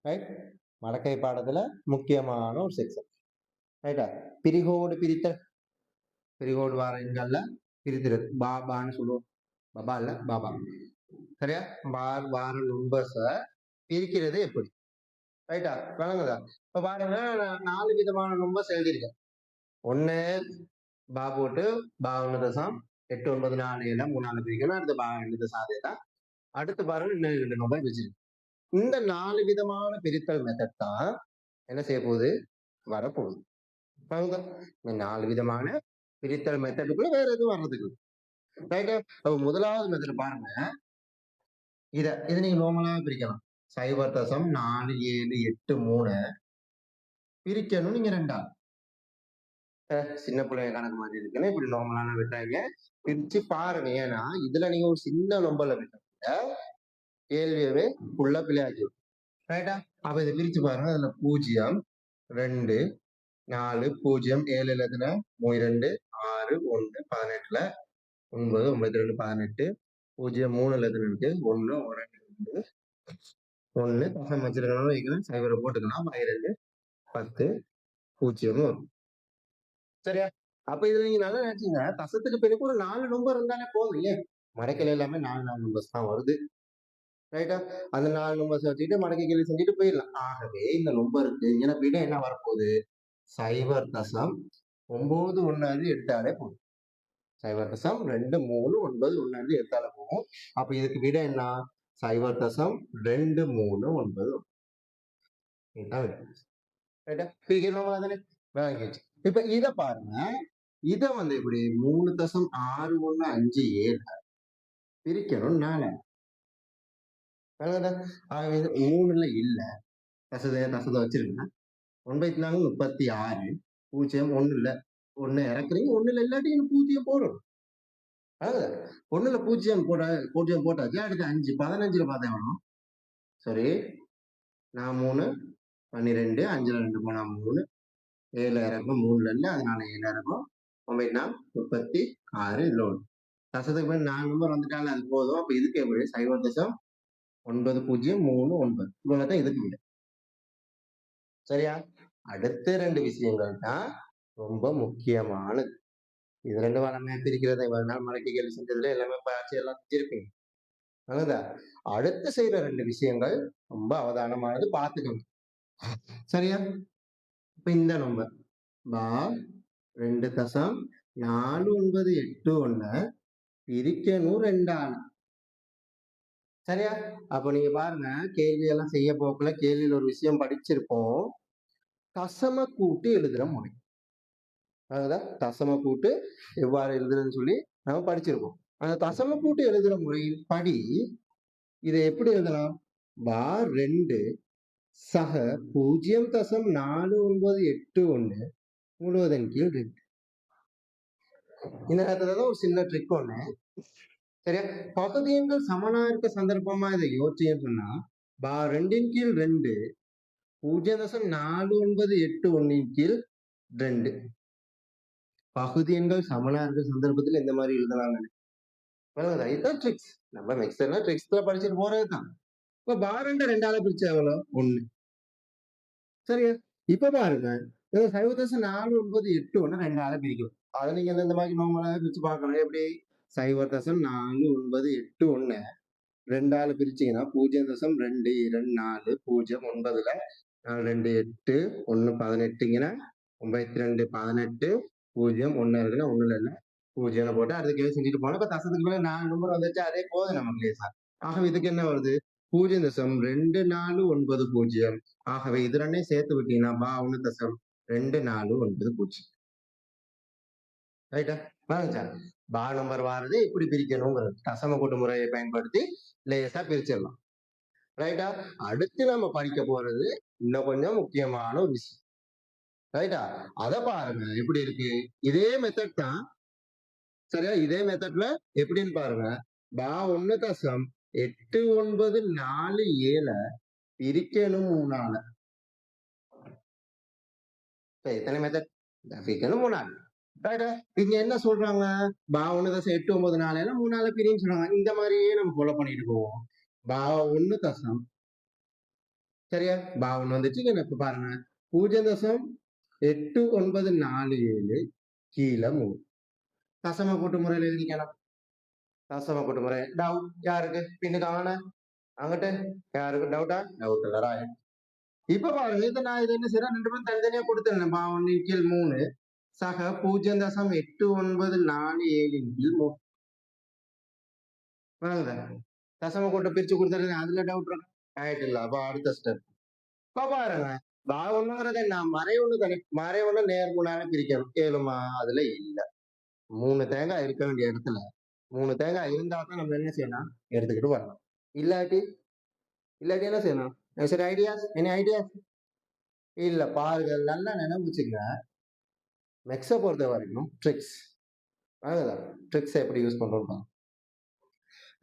Right. மடக்கை பாடத்துல முக்கியமான ஒரு செக்ஷன். ரைட்டா? பிரிகோடு பிரித்தல். பிரிகோடு வார எண்கள்ல பிரித்துறது. பாபான்னு சொல்லுவோம். பாபா இல்ல பாபா. சரியா? வார நம்பர்ஸ பிரிக்கிறது எப்படி? ரைட்டா? வழங்குதா? இப்ப பாருங்க, நான் 4 விதமான நம்பர்ஸ் எழுதியிருக்கேன். ஒண்ணு பா போட்டு பா 1.894 3 பிரிக்கணும். அடுத்து பா 2 தான். அடுத்து பாருங்க, இன்னும் 2 நம்பர் வச்சிருக்கு. இந்த 4 விதமான பிரித்தல் மெத்தட் தான் என்ன செய்ய போகுது? வரப்போகுது. இந்த 4 விதமான பிரித்தல் மெத்தடுக்குள்ள வேற எதுவும் வர்றதுக்கு. ரைட்டா? அப்ப முதலாவது மெத்தட் பாருங்க. இதை நீங்க நார்மலா பிரிக்கலாம். 0.4783 பிரிக்கணும் நீங்க 2ஆ. சின்ன பிள்ளைங்க கணக்கு மாதிரி இருக்குன்னு இப்படி நார்மலான விட்டாங்க. பிரிச்சு பாருங்க. ஏன்னா இதுல நீங்க ஒரு சின்ன நம்பர்ல விட்டா கேள்வியவே ஃபுல்லா பிள்ளையாச்சு. ரைட்டா? அப்ப இதை பிரிச்சு பாருங்க. அதுல 0 2 4 0 7 எழுதுன 2 6 1 18ல 9 92 18 0 3 எழுதுன இருக்கு 1 2 1 தசம் வச்சிருக்கணும் வைக்கணும். 0 போட்டுக்கலாம். 2 10 0 வரும். சரியா? அப்ப இதுல நீங்க நல்லா நினைச்சீங்க, தசத்துக்கு பிறகு ஒரு 4 நம்பர் இருந்தாலே போதும். ஏன் மடக்கையில எல்லாமே 4 நம்பர்ஸ் தான் வருது. ரைட்டா? அந்த 4 நம்பர்ஸ் வச்சுட்டு மடக்கை கேள்வி செஞ்சுட்டு போயிடலாம். ஆகவே இந்த நம்பருக்கு இங்க விட என்ன வரப்போகுது? 0.91 எடுத்தாலே போதும். 0.239 எடுத்தாலே போகும். அப்ப இதுக்கு விட என்ன? 0.239. இப்ப இத பாருங்க. இத இப்படி 3.6157 பிரிக்கணும் 4. 3ல இல்ல. தசத வச்சிருக்கேன். 1/4 36 0 1 இல்ல. 1 இறக்குறீங்க. 1ல இல்லாட்டி 0 போடணும். 1ல 0 போட்டாச்சு. அடுத்து 5 15ல பார்த்தா எவ்வளவு? சரி, நான் 3 12 5ல 2 போனா 3 7 இறக்கும் 3ல இல்ல, அதனால 7 இறக்கும். 9 36 இதுல 1 தசத்துக்கு மேல 4 நம்பர் வந்துட்டாலும் அது போதும். அப்ப இதுக்கு எப்படி? 0.9039 இவ்வளவுதான் இதுக்கு விட. சரியா? அடுத்த 2 விஷயங்கள் தான் ரொம்ப முக்கியமானது. இது 2 வளமையா பிரிக்கிறதை நாள் மடக்கை கேள்வி செஞ்சதுல எல்லாமே பார்த்து எல்லாம் செஞ்சிருப்பீங்க. அடுத்து செய்யற 2 விஷயங்கள் ரொம்ப அவதானமானது, பார்த்துக்கணும். சரியா? இப்ப இந்த நம்பர் பா 2.4981 பிரிக்கணும் 2ஆல. சரியா? அப்ப நீங்க பாருங்க, கேள்வி எல்லாம் செய்ய போக்குல கேள்வியில ஒரு விஷயம் படிச்சிருப்போம். தசம கூட்டு எழுதுற முறை. அதுதான் தசம கூட்டு எவ்வாறு எழுதுறதுன்னு சொல்லி நம்ம படிச்சிருப்போம். அந்த தசம கூட்டு எழுதுற முறையின் படி இதை எப்படி எழுதலாம்? பா 2 சக 0.4981 முழுவதன் கீழ் 2. இந்த நேரத்துலதான் ஒரு சின்ன ட்ரிக் ஒண்ணு. சரியா? பகுதியங்கள் சமனா இருக்க சந்தர்ப்பமா இதை யோசிச்சேன்னு சொன்னா, பா 2ன் கீழ் 2 0.4981 கீழ் 2 பகுதி எண்கள் சமனா இருக்க சந்தர்ப்பத்தில் இந்த மாதிரி எழுதலாம். இதுதான் ட்ரிக்ஸ். நம்ம மிக்சர்ல ட்ரிக்ஸ்ல படிச்சுட்டு போறதுதான். இப்ப பா 2ஆல பிரிச்சா எவ்வளோ? 1. சரியா? இப்ப பாருங்க, 0.491 2ஆல பிரிக்கும். அதை நீங்க இந்த மாதிரி நார்மலா பிரிச்சு பார்க்கணும். எப்படி? 0.4981 2ஆல பிரிச்சீங்கன்னா 0.224 0 9ல 2 8 1 18ங்கன்னா 92 18 0 1 இருக்குன்னா 1ல இல்ல 0 போட்டு அடுத்த கேள்வி செஞ்சுட்டு போனோம். இப்ப தசத்துக்கு மேல 4 நம்பர் வந்துச்சு, அதே போதும் நமக்கு லேசா. ஆகவே இதுக்கு என்ன வருது? 0.2490. ஆகவே இது 2 சேர்த்து விட்டீங்கன்னா பா 1.2490. ரைட்டா? பா நம்பர் வாரது எப்படி பிரிக்கணுங்கிறது தசம கூட்டு முறையை பயன்படுத்தி லேசா பிரிச்சிடலாம். ரைட்டா? அடுத்து நம்ம படிக்க போறது இன்னும் கொஞ்சம் முக்கியமான ஒரு விஷயம். ரைட்டா? அத பாருங்க எப்படி இருக்கு. இதே மெத்தட் தான். சரியா? இதே மெத்தட்ல எப்படின்னு பாருங்க. பா 1.8947 பிரிக்கணும் 3ஆல. எத்தனை மெத்தட்? பிரிக்கணும் 3ஆல. ரைட்டா? இங்க என்ன சொல்றாங்க? பா 1.894 3ஆல பிரின்னு சொல்றாங்க. இந்த மாதிரியே நம்ம ஃபாலோ பண்ணிட்டு போவோம். பா 1. சரியா? பாவன் வந்துச்சு. இப்ப பாருங்க 0.8947 கீழே 3. தசம கூட்டு முறையில் எழுதிக்கலாம். தசம கூட்டு முறை டவுட் யாருக்கு? பின்னுக்கான அங்கிட்டு யாருக்கு டவுட்டா? டவுட் இல்ல. ரைட். இப்ப பாருங்க இதை நான் இது என்ன செய்யறேன், 2 பேரும் தனித்தனியா கொடுத்துருந்தேன். பாவன் கீழ் 3 சக 0.8947 கீழ் 3. தசம கூட்ட பிரிச்சு கொடுத்துருக்கேன். அதுல டவுட் இருக்கு? ஆயிட்டு இல்ல. அப்ப அடுத்த ஸ்டெப் இப்ப பாருங்க. பாவம்ங்கிறது நான் மறை ஒண்ணு நேர்முனால பிரிக்கணும். கேளுமா? அதுல இல்ல. 3 தேங்காய் இருக்க வேண்டிய இடத்துல 3 தேங்காய் இருந்தா தான் நம்ம என்ன செய்யணும், எடுத்துக்கிட்டு வரணும். இல்லாட்டி இல்லாட்டி என்ன செய்யணும்? சரி, ஐடியாஸ்? Any ideas? இல்ல. பாருங்க, நல்லா நினைவுச்சுங்க. மெக்ஸை பொறுத்த வரைக்கும் ட்ரிக்ஸ் ட்ரிக்ஸ் எப்படி யூஸ் பண்றோம்.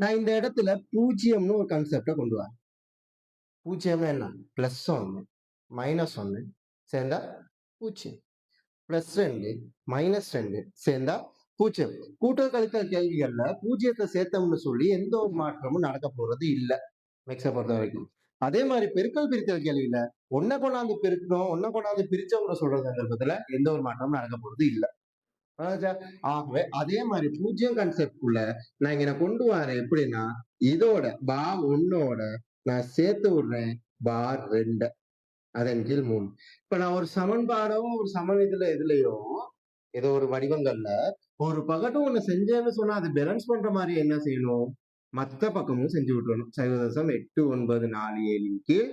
நான் இந்த இடத்துல பூஜ்ஜியம்னு ஒரு கான்செப்டை கொண்டு வரேன். பூஜ்ஜியம்னா என்ன? +1 -1 சேர்ந்தா பூஜ்ஜியம். +2 -2 சேர்ந்தா பூஜ்ஜியம். கூட்டல் கழித்தல் கேள்விகள்ல பூஜ்ஜியத்தை சேர்த்தோம்னு சொல்லி எந்த ஒரு மாற்றமும் நடக்க போறது இல்ல மெக்ஸை பொறுத்த வரைக்கும். அதே மாதிரி பெருக்கல் பிரித்தல் கேள்வியில ஒன்ன கொண்டாந்து பெருக்கணும், ஒன்ன கொண்டாந்து பிரிச்சவங்க சொல்ற சந்தர்ப்பத்துல எந்த ஒரு மாற்றமும் நடக்க போறது இல்ல. ஆகவே அதே மாதிரி பூஜ்ஜியம் கான்செப்ட்குள்ள நான் இங்க கொண்டு வரேன். எப்படின்னா இதோட பார் 1ஓட நான் சேர்த்து விடுறேன் பார் 2, அதன் கீழ் 3. இப்ப நான் ஒரு சமன்பாடும் ஒரு சமன் இதுலயோ ஏதோ ஒரு வடிவங்கள்ல ஒரு பகட்டும் ஒண்ணு செஞ்சேன்னு சொன்னா அது பேலன்ஸ் பண்ற மாதிரி என்ன செய்யணும், மத்த பக்கமும் செஞ்சு விட்டுறணும். 0.8947 கீழ்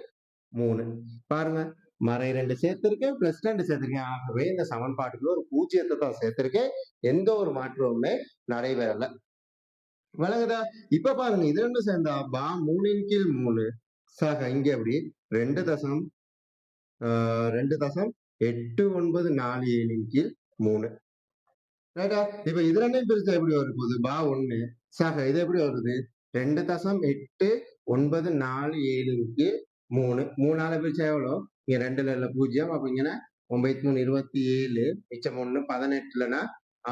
3. பாருங்க, மறை 2 சேர்த்திருக்கேன், +2 சேர்த்திருக்கேன். ஆகவே இந்த சமன்பாட்டுக்குள்ள ஒரு பூஜ்ஜியத்தை தான் சேர்த்திருக்கேன். எந்த ஒரு மாற்றமுமே நடைபெறல. விளங்குதா? இப்ப பாருங்க, இது 2 சேர்ந்தா 3 கீழ் 3 சக இங்க எப்படி 2.8947 கீழ் 3. ரைட்டா? இப்ப இது 2 பிரிச்சா எப்படி வரும் போகுது? 1 சக இது எப்படி வருது? 2.8947 கீழ் 3. 3ஆல பிரிச்சா எவ்வளோ? இங்க 2ல இல்ல 0. அப்ப இங்க 9 27 மிச்சம் 1 18லனா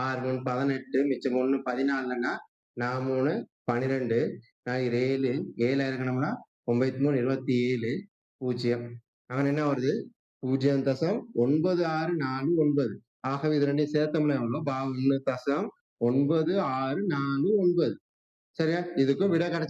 6 18 மிச்சம் 1 14லனா 4 12 7 7 இருக்கணும்னா 9 27 0. அவன் என்ன வருது? 0.9649. ஆகவே இது 2 சேர்த்தோம்னா எவ்வளோ? 1.9649. சரியா? இதுக்கும் விட கிடைச்ச